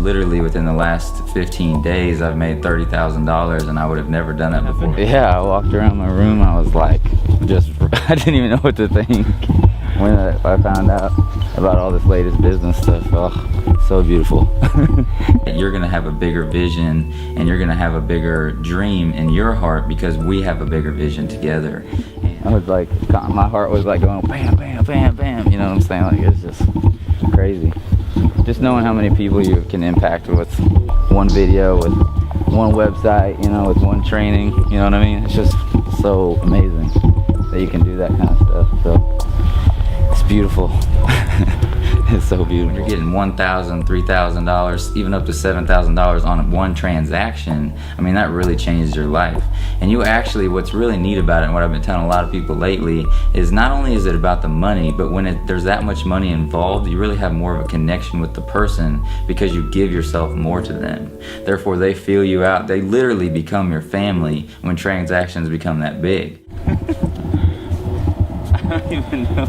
literally within the last 15 days, I've made $30,000, and I would have never done it before. Yeah, I walked around my room, I was like, I didn't even know what to think when I found out about all this latest business stuff. Oh, so beautiful. You're gonna have a bigger vision, and you're gonna have a bigger dream in your heart because we have a bigger vision together. I was like, my heart was like going bam, bam, bam, bam. You know what I'm saying? Like, it's just crazy. Just knowing how many people you can impact with one video, with one website, you know, with one training, you know what I mean? It's just so amazing that you can do that kind of stuff. So it's beautiful. It's so beautiful. When you're getting $1,000, $3,000, even up to $7,000 on one transaction, I mean, that really changes your life. And you actually, what's really neat about it, and what I've been telling a lot of people lately, is not only is it about the money, but when there's that much money involved, you really have more of a connection with the person because you give yourself more to them. Therefore, they feel you out. They literally become your family when transactions become that big. I don't even know.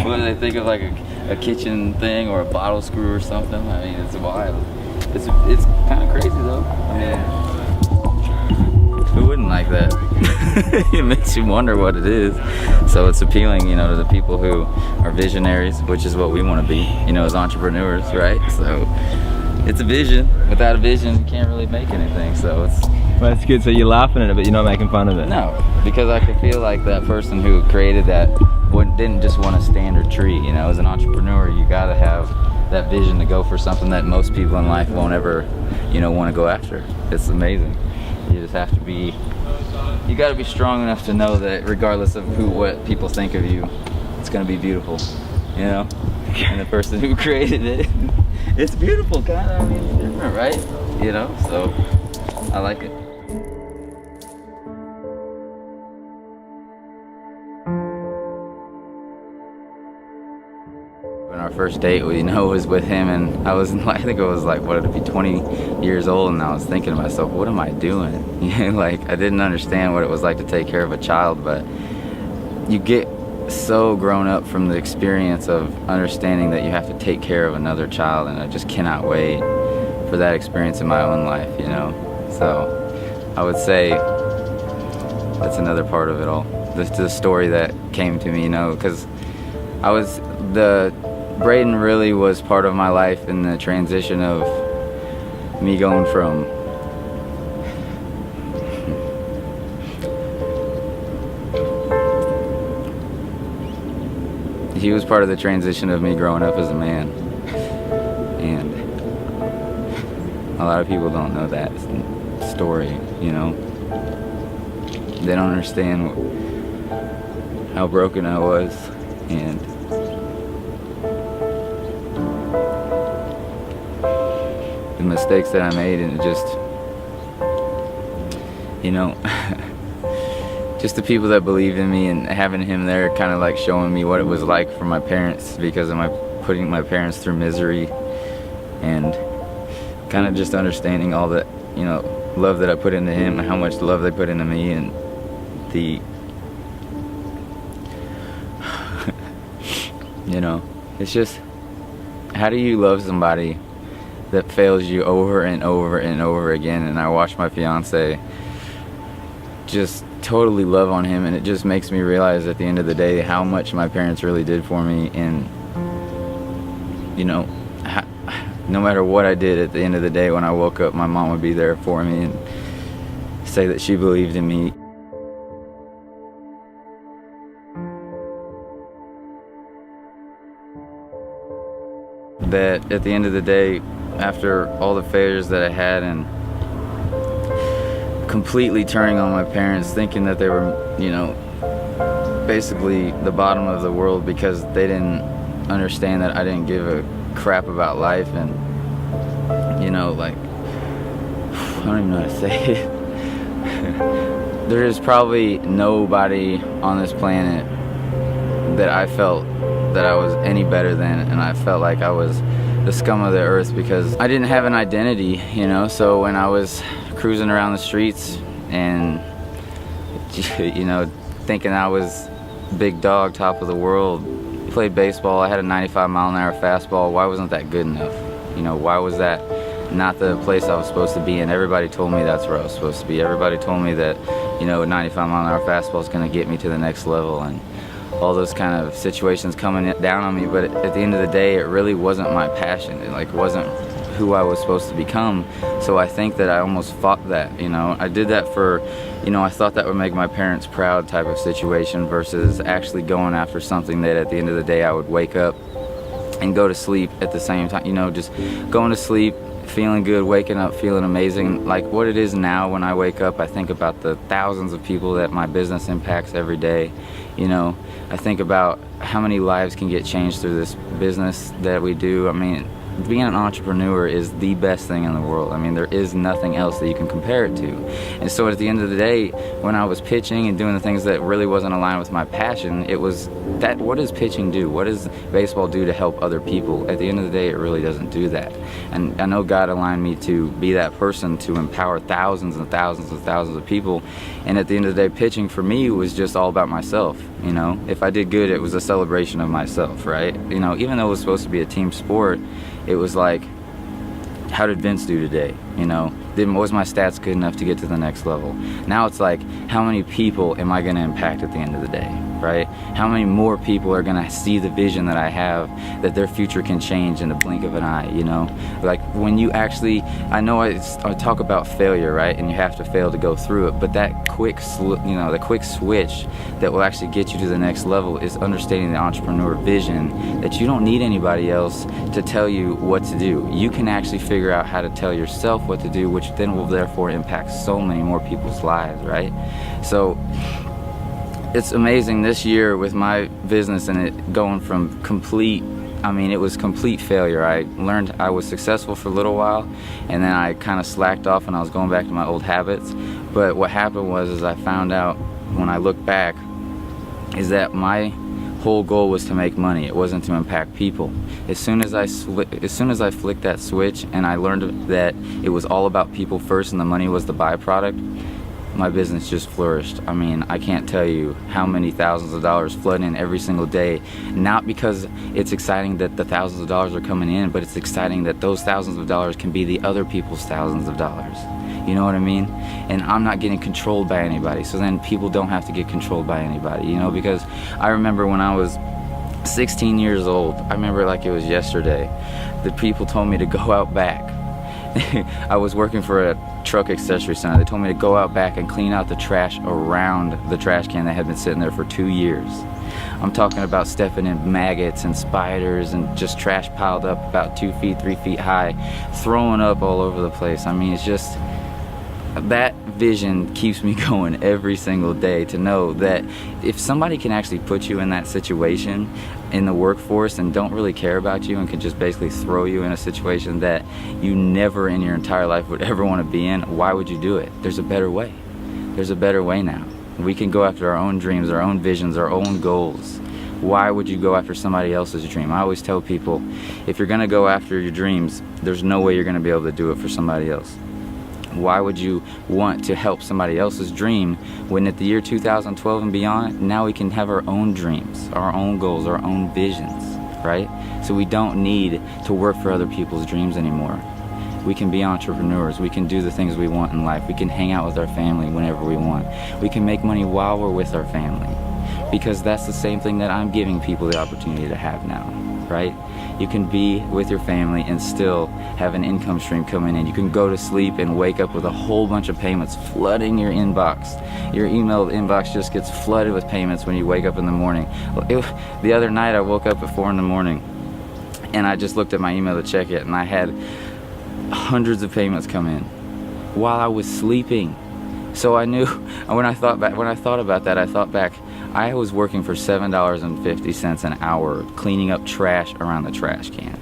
What do they think of, like a kitchen thing or a bottle screw or something? I mean, it's wild. It's kind of crazy though. I mean, who wouldn't like that? It makes you wonder what it is. So it's appealing, you know, to the people who are visionaries, which is what we want to be, you know, as entrepreneurs, right? So it's a vision. Without a vision, you can't really make anything. So it's. Well, that's good. So you're laughing at it, but you're not making fun of it. No, because I could feel like that person who created that didn't just want a standard tree. You know, as an entrepreneur, you gotta have that vision to go for something that most people in life won't ever, you know, want to go after. It's amazing. You just have to be, you gotta be strong enough to know that regardless of what people think of you, it's gonna be beautiful, you know? And the person who created it, it's beautiful, kind of, I mean, it's different, right? You know, so I like it. Our first date, you know, was with him, and I think I was like, what, it'd be 20 years old, and I was thinking to myself, what am I doing? You know, like, I didn't understand what it was like to take care of a child, but you get so grown up from the experience of understanding that you have to take care of another child, and I just cannot wait for that experience in my own life, you know? So I would say that's another part of it all. The story that came to me, you know, because Braden really was part of my life in the transition of me going from he was part of the transition of me growing up as a man, and a lot of people don't know that story, you know. They don't understand how broken I was, and the mistakes that I made, and it just, you know, just the people that believed in me, and having him there kind of like showing me what it was like for my parents, because of putting my parents through misery, and kind of just understanding all that, you know, love that I put into him and how much love they put into me, and you know, it's just, how do you love somebody that fails you over and over and over again? And I watched my fiance just totally love on him, and it just makes me realize at the end of the day how much my parents really did for me. And you know, no matter what I did, at the end of the day when I woke up, my mom would be there for me and say that she believed in me. That at the end of the day, after all the failures that I had, and completely turning on my parents, thinking that they were, you know, basically the bottom of the world because they didn't understand that I didn't give a crap about life, and, you know, like, I don't even know how to say it. There is probably nobody on this planet that I felt that I was any better than, and I felt like I was the scum of the earth because I didn't have an identity, you know. So when I was cruising around the streets and, you know, thinking I was big dog, top of the world, played baseball, I had a 95-mile-an-hour fastball. Why wasn't that good enough? You know, why was that not the place I was supposed to be in. Everybody told me that's where I was supposed to be. Everybody told me that, you know, a 95-mile-an-hour fastball is going to get me to the next level, and all those kind of situations coming down on me. But at the end of the day, it really wasn't my passion. It like wasn't who I was supposed to become. So I think that I almost fought that, you know. I did that for, you know, I thought that would make my parents proud type of situation, versus actually going after something that at the end of the day I would wake up and go to sleep at the same time, you know, just going to sleep feeling good, waking up feeling amazing. Like what it is now, when I wake up, I think about the thousands of people that my business impacts every day. You know, I think about how many lives can get changed through this business that we do. I mean, being an entrepreneur is the best thing in the world. I mean, there is nothing else that you can compare it to. And so at the end of the day, when I was pitching and doing the things that really wasn't aligned with my passion, it was that, what does pitching do? What does baseball do to help other people? At the end of the day, it really doesn't do that. And I know God aligned me to be that person to empower thousands and thousands and thousands of people. And at the end of the day, pitching for me was just all about myself. You know, if I did good, it was a celebration of myself, right? You know, even though it was supposed to be a team sport, it was like, how did Vince do today? You know, was my stats good enough to get to the next level? Now it's like, how many people am I going to impact at the end of the day, right? How many more people are going to see the vision that I have, that their future can change in the blink of an eye, you know? Like when you actually, I know I talk about failure, right? And you have to fail to go through it, but that quick, you know, the quick switch that will actually get you to the next level is understanding the entrepreneur vision, that you don't need anybody else to tell you what to do. You can actually figure out how to tell yourself what to do, which then will therefore impact so many more people's lives, right? So it's amazing this year with my business and it going from complete, I mean, it was complete failure. I learned I was successful for a little while, and then I kind of slacked off and I was going back to my old habits. But what happened was, is I found out when I look back, is that my whole goal was to make money. It wasn't to impact people. As soon as I flicked that switch and I learned that it was all about people first and the money was the byproduct, my business just flourished. I mean, I can't tell you how many thousands of dollars flood in every single day. Not because it's exciting that the thousands of dollars are coming in, but it's exciting that those thousands of dollars can be the other people's thousands of dollars. You know what I mean? And I'm not getting controlled by anybody, so then people don't have to get controlled by anybody, you know? Because I remember when I was 16 years old, I remember like it was yesterday, the people told me to go out back. I was working for a truck accessory center. They told me to go out back and clean out the trash around the trash can that had been sitting there for 2 years. I'm talking about stepping in maggots and spiders and just trash piled up about 2 feet, 3 feet high, throwing up all over the place. I mean, it's just, that vision keeps me going every single day, to know that if somebody can actually put you in that situation in the workforce and don't really care about you and can just basically throw you in a situation that you never in your entire life would ever want to be in, why would you do it? There's a better way. There's a better way now. We can go after our own dreams, our own visions, our own goals. Why would you go after somebody else's dream? I always tell people, if you're going to go after your dreams, there's no way you're going to be able to do it for somebody else. Why would you want to help somebody else's dream when at the year 2012 and beyond, now we can have our own dreams, our own goals, our own visions, right? So we don't need to work for other people's dreams anymore. We can be entrepreneurs. We can do the things we want in life. We can hang out with our family whenever we want. We can make money while we're with our family, because that's the same thing that I'm giving people the opportunity to have now, right? You can be with your family and still have an income stream coming in. You can go to sleep and wake up with a whole bunch of payments flooding your inbox. Your email inbox just gets flooded with payments when you wake up in the morning. The other night I woke up at 4 in the morning and I just looked at my email to check it, and I had hundreds of payments come in while I was sleeping. So I knew, when I thought about that, I thought back, I was working for $7.50 an hour cleaning up trash around the trash can.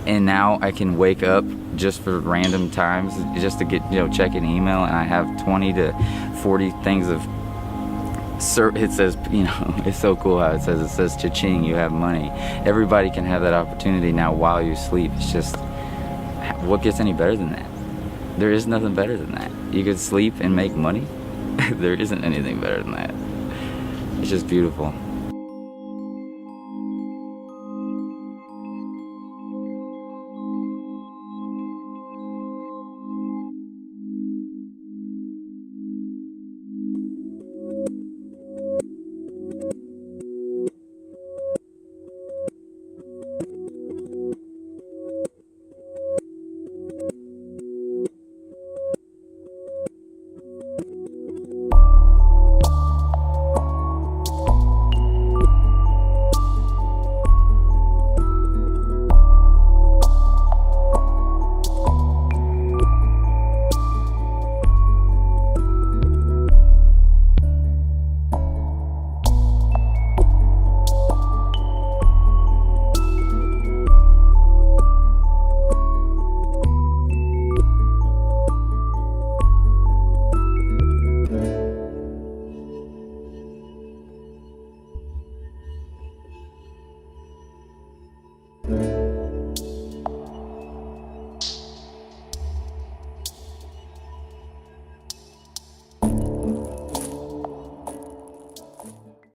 And now I can wake up just for random times, just to get, check an email, and I have 20 to 40 things of, it says, it's so cool how it says cha-ching, you have money. Everybody can have that opportunity now while you sleep. It's just, what gets any better than that? There is nothing better than that. You could sleep and make money. There isn't anything better than that. It's just beautiful. it.